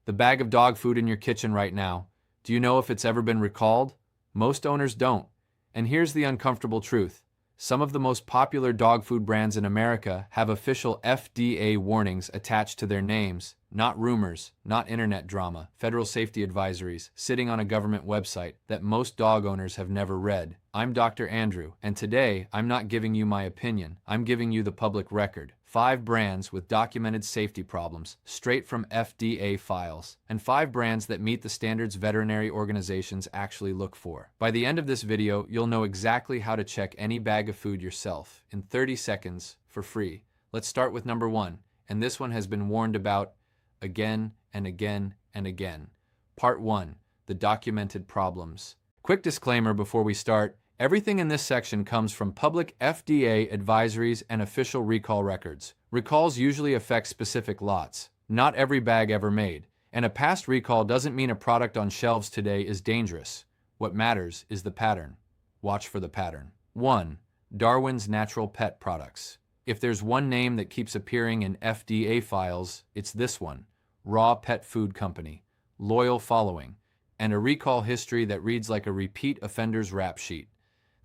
The bag of dog food in your kitchen right now. Do you know if it's ever been recalled? Most owners don't. And here's the uncomfortable truth. Some of the most popular dog food brands in America have official FDA warnings attached to their names, not rumors, not internet drama, federal safety advisories sitting on a government website that most dog owners have never read. I'm Dr. Andrew, and today I'm not giving you my opinion, I'm giving you the public record. 5 brands with documented safety problems, straight from FDA files, and 5 brands that meet the standards veterinary organizations actually look for. By the end of this video, you'll know exactly how to check any bag of food yourself in 30 seconds for free. Let's start with number 1, and this one has been warned about again and again and again. Part 1, the documented problems. Quick disclaimer before we start. Everything in this section comes from public FDA advisories and official recall records. Recalls usually affect specific lots, not every bag ever made, and a past recall doesn't mean a product on shelves today is dangerous. What matters is the pattern. Watch for the pattern. 1. Darwin's Natural Pet Products. If there's one name that keeps appearing in FDA files, it's this one. Raw Pet Food Company. Loyal following. And a recall history that reads like a repeat offender's rap sheet.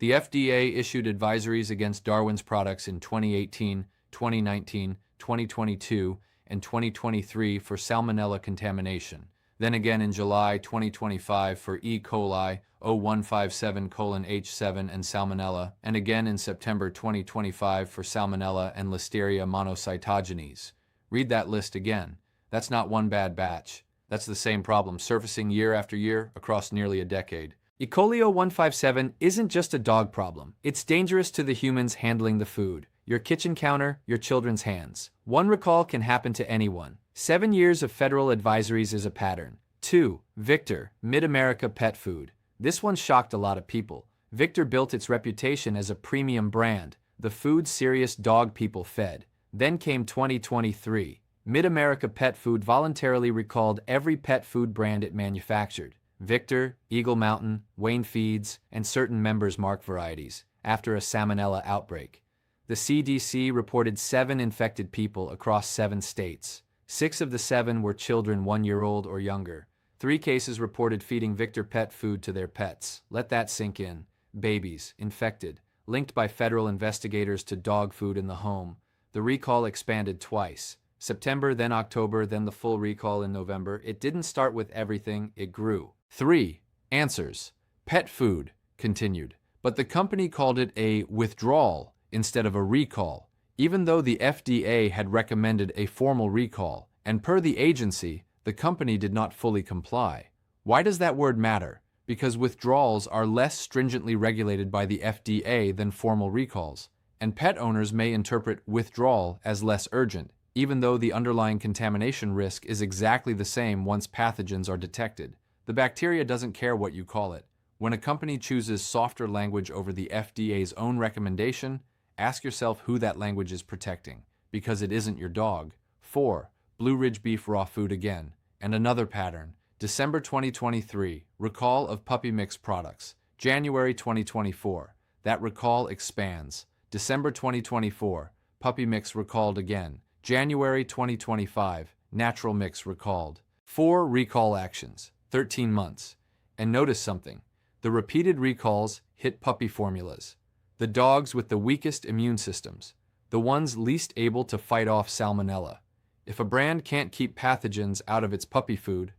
The FDA issued advisories against Darwin's products in 2018, 2019, 2022, and 2023 for salmonella contamination. Then again in July 2025 for E. coli 0157:H7 and salmonella, and again in September 2025 for salmonella and Listeria monocytogenes. Read that list again. That's not one bad batch. That's the same problem surfacing year after year across nearly a decade. E. coli 0157 isn't just a dog problem. It's dangerous to the humans handling the food, your kitchen counter, your children's hands. One recall can happen to anyone. 7 years of federal advisories is a pattern. 2. Victor, Mid-America Pet Food. This one shocked a lot of people. Victor built its reputation as a premium brand, the food serious dog people fed. Then came 2023. Mid-America Pet Food voluntarily recalled every pet food brand it manufactured. Victor, Eagle Mountain, Wayne Feeds, and certain Members Mark varieties, after a salmonella outbreak. The CDC reported 7 infected people across 7 states. 6 of the 7 were children 1 year old or younger. 3 cases reported feeding Victor pet food to their pets. Let that sink in. Babies, infected, linked by federal investigators to dog food in the home. The recall expanded twice. September, then October, then the full recall in November. It didn't start with everything, it grew. 3. Answers. Pet food, continued, but the company called it a withdrawal instead of a recall, even though the FDA had recommended a formal recall, and per the agency, the company did not fully comply. Why does that word matter? Because withdrawals are less stringently regulated by the FDA than formal recalls, and pet owners may interpret withdrawal as less urgent, even though the underlying contamination risk is exactly the same once pathogens are detected. The bacteria doesn't care what you call it. When a company chooses softer language over the FDA's own recommendation, ask yourself who that language is protecting, because it isn't your dog. 4. Blue Ridge Beef Raw Food again. And another pattern. December 2023, recall of puppy mix products. January 2024, that recall expands. December 2024, puppy mix recalled again. January 2025, natural mix recalled. 4 recall actions. 13 months. And notice something. The repeated recalls hit puppy formulas. The dogs with the weakest immune systems. The ones least able to fight off salmonella. If a brand can't keep pathogens out of its puppy food,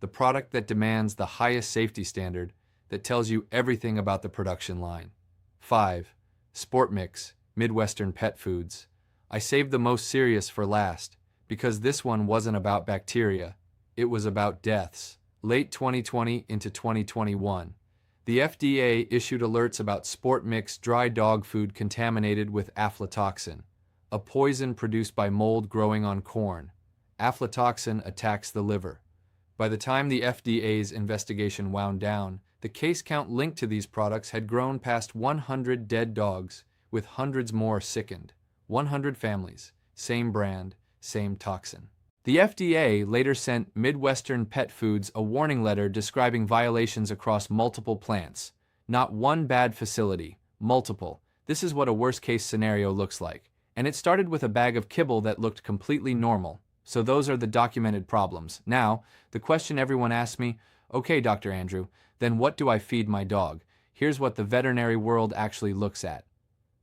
the product that demands the highest safety standard, that tells you everything about the production line. 5. Sport Mix, Midwestern Pet Foods. I saved the most serious for last, because this one wasn't about bacteria, it was about deaths. Late 2020 into 2021, the FDA issued alerts about Sport Mix dry dog food contaminated with aflatoxin, a poison produced by mold growing on corn. Aflatoxin attacks the liver. By the time the FDA's investigation wound down, the case count linked to these products had grown past 100 dead dogs, with hundreds more sickened. 100 families, same brand, same toxin. The FDA later sent Midwestern Pet Foods a warning letter describing violations across multiple plants. Not one bad facility, multiple. This is what a worst-case scenario looks like. And it started with a bag of kibble that looked completely normal. So those are the documented problems. Now, the question everyone asks me, okay, Dr. Andrew, then what do I feed my dog? Here's what the veterinary world actually looks at.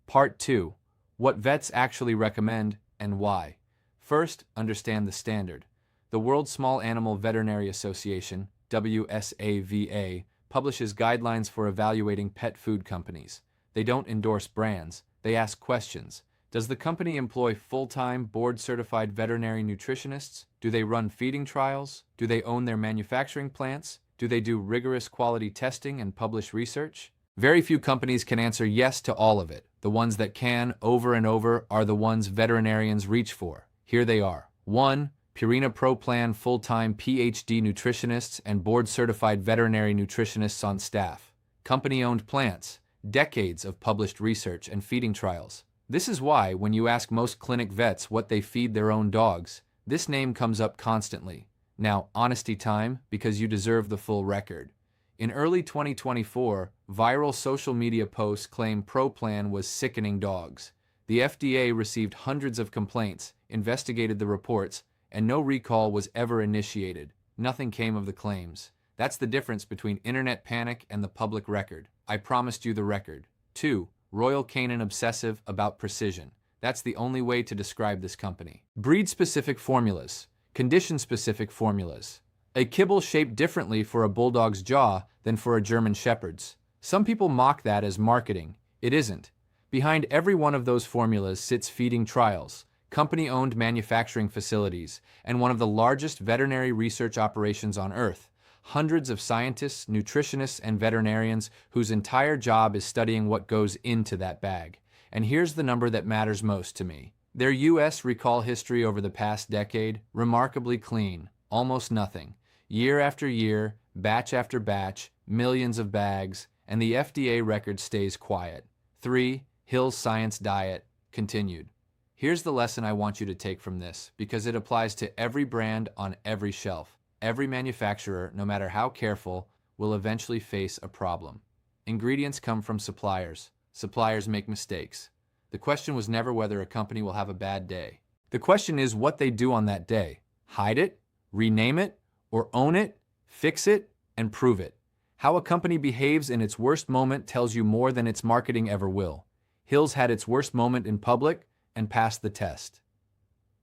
Part 2. What vets actually recommend and why. First, understand the standard. The World Small Animal Veterinary Association, WSAVA, publishes guidelines for evaluating pet food companies. They don't endorse brands, they ask questions. Does the company employ full-time, board-certified veterinary nutritionists? Do they run feeding trials? Do they own their manufacturing plants? Do they do rigorous quality testing and publish research? Very few companies can answer yes to all of it. The ones that can, over and over, are the ones veterinarians reach for. Here they are. 1. Purina Pro Plan full-time PhD nutritionists and board-certified veterinary nutritionists on staff. Company-owned plants. Decades of published research and feeding trials. This is why, when you ask most clinic vets what they feed their own dogs, this name comes up constantly. Now, honesty time, because you deserve the full record. In early 2024, viral social media posts claim Pro Plan was sickening dogs. The FDA received hundreds of complaints, investigated the reports, and no recall was ever initiated. Nothing came of the claims. That's the difference between internet panic and the public record. I promised you the record. 2. Royal Canin obsessive about precision. That's the only way to describe this company. Breed-specific formulas. Condition-specific formulas. A kibble shaped differently for a bulldog's jaw than for a German shepherd's. Some people mock that as marketing. It isn't. Behind every one of those formulas sits feeding trials, company-owned manufacturing facilities, and one of the largest veterinary research operations on Earth. Hundreds of scientists, nutritionists, and veterinarians whose entire job is studying what goes into that bag. And here's the number that matters most to me. Their U.S. recall history over the past decade, remarkably clean, almost nothing. Year after year, batch after batch, millions of bags, and the FDA record stays quiet. 3. Hill's Science Diet, continued. Here's the lesson I want you to take from this, because it applies to every brand on every shelf. Every manufacturer, no matter how careful, will eventually face a problem. Ingredients come from suppliers. Suppliers make mistakes. The question was never whether a company will have a bad day. The question is what they do on that day. Hide it, rename it, or own it, fix it, and prove it. How a company behaves in its worst moment tells you more than its marketing ever will. Hill's had its worst moment in public and passed the test.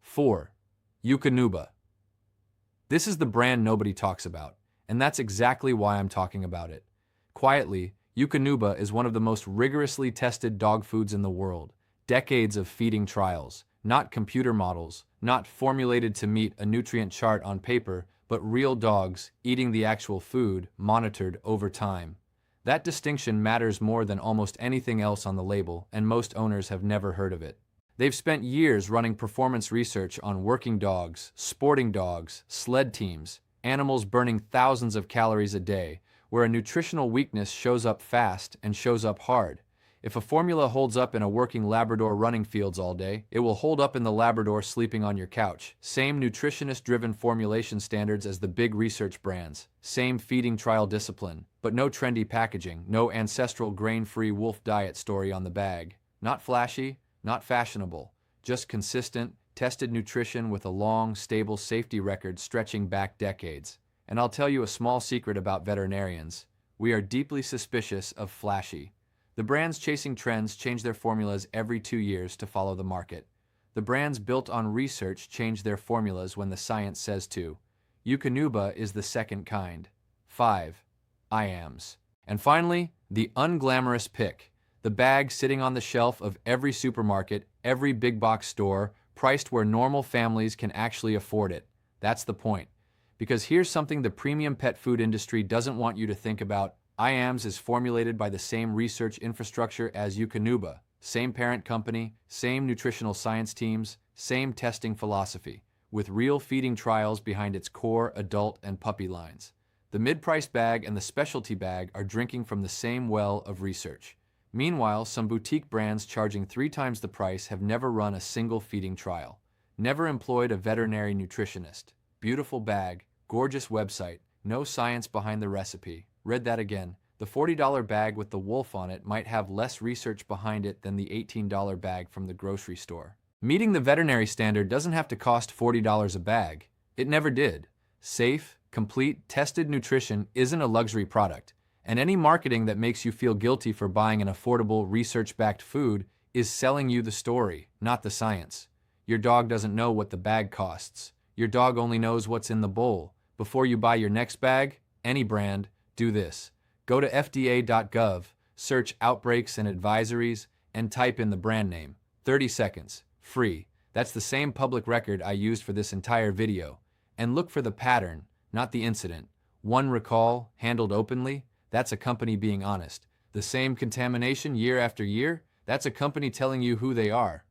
4. Eukanuba. This is the brand nobody talks about, and that's exactly why I'm talking about it. Quietly, Eukanuba is one of the most rigorously tested dog foods in the world. Decades of feeding trials, not computer models, not formulated to meet a nutrient chart on paper, but real dogs eating the actual food monitored over time. That distinction matters more than almost anything else on the label, and most owners have never heard of it. They've spent years running performance research on working dogs, sporting dogs, sled teams, animals burning thousands of calories a day, where a nutritional weakness shows up fast and shows up hard. If a formula holds up in a working Labrador running fields all day, it will hold up in the Labrador sleeping on your couch. Same nutritionist-driven formulation standards as the big research brands. Same feeding trial discipline, but no trendy packaging, no ancestral grain-free wolf diet story on the bag. Not flashy, not fashionable, just consistent, tested nutrition with a long, stable safety record stretching back decades. And I'll tell you a small secret about veterinarians. We are deeply suspicious of flashy. The brands chasing trends change their formulas every 2 years to follow the market. The brands built on research change their formulas when the science says to. Eukanuba is the second kind. 5. IAMS. And finally, the unglamorous pick. The bag sitting on the shelf of every supermarket, every big box store, priced where normal families can actually afford it. That's the point. Because here's something the premium pet food industry doesn't want you to think about. IAMS is formulated by the same research infrastructure as Eukanuba, same parent company, same nutritional science teams, same testing philosophy, with real feeding trials behind its core adult and puppy lines. The mid-priced bag and the specialty bag are drinking from the same well of research. Meanwhile, some boutique brands charging 3 times the price have never run a single feeding trial, never employed a veterinary nutritionist. Beautiful bag, gorgeous website, no science behind the recipe. Read that again. The $40 bag with the wolf on it might have less research behind it than the $18 bag from the grocery store. Meeting the veterinary standard doesn't have to cost $40 a bag. It never did. Safe, complete, tested nutrition isn't a luxury product, and any marketing that makes you feel guilty for buying an affordable, research-backed food is selling you the story, not the science. Your dog doesn't know what the bag costs. Your dog only knows what's in the bowl. Before you buy your next bag, any brand, do this. Go to FDA.gov, search outbreaks and advisories, and type in the brand name. 30 seconds. Free. That's the same public record I used for this entire video. And look for the pattern, not the incident. One recall, handled openly, that's a company being honest. The same contamination year after year, that's a company telling you who they are.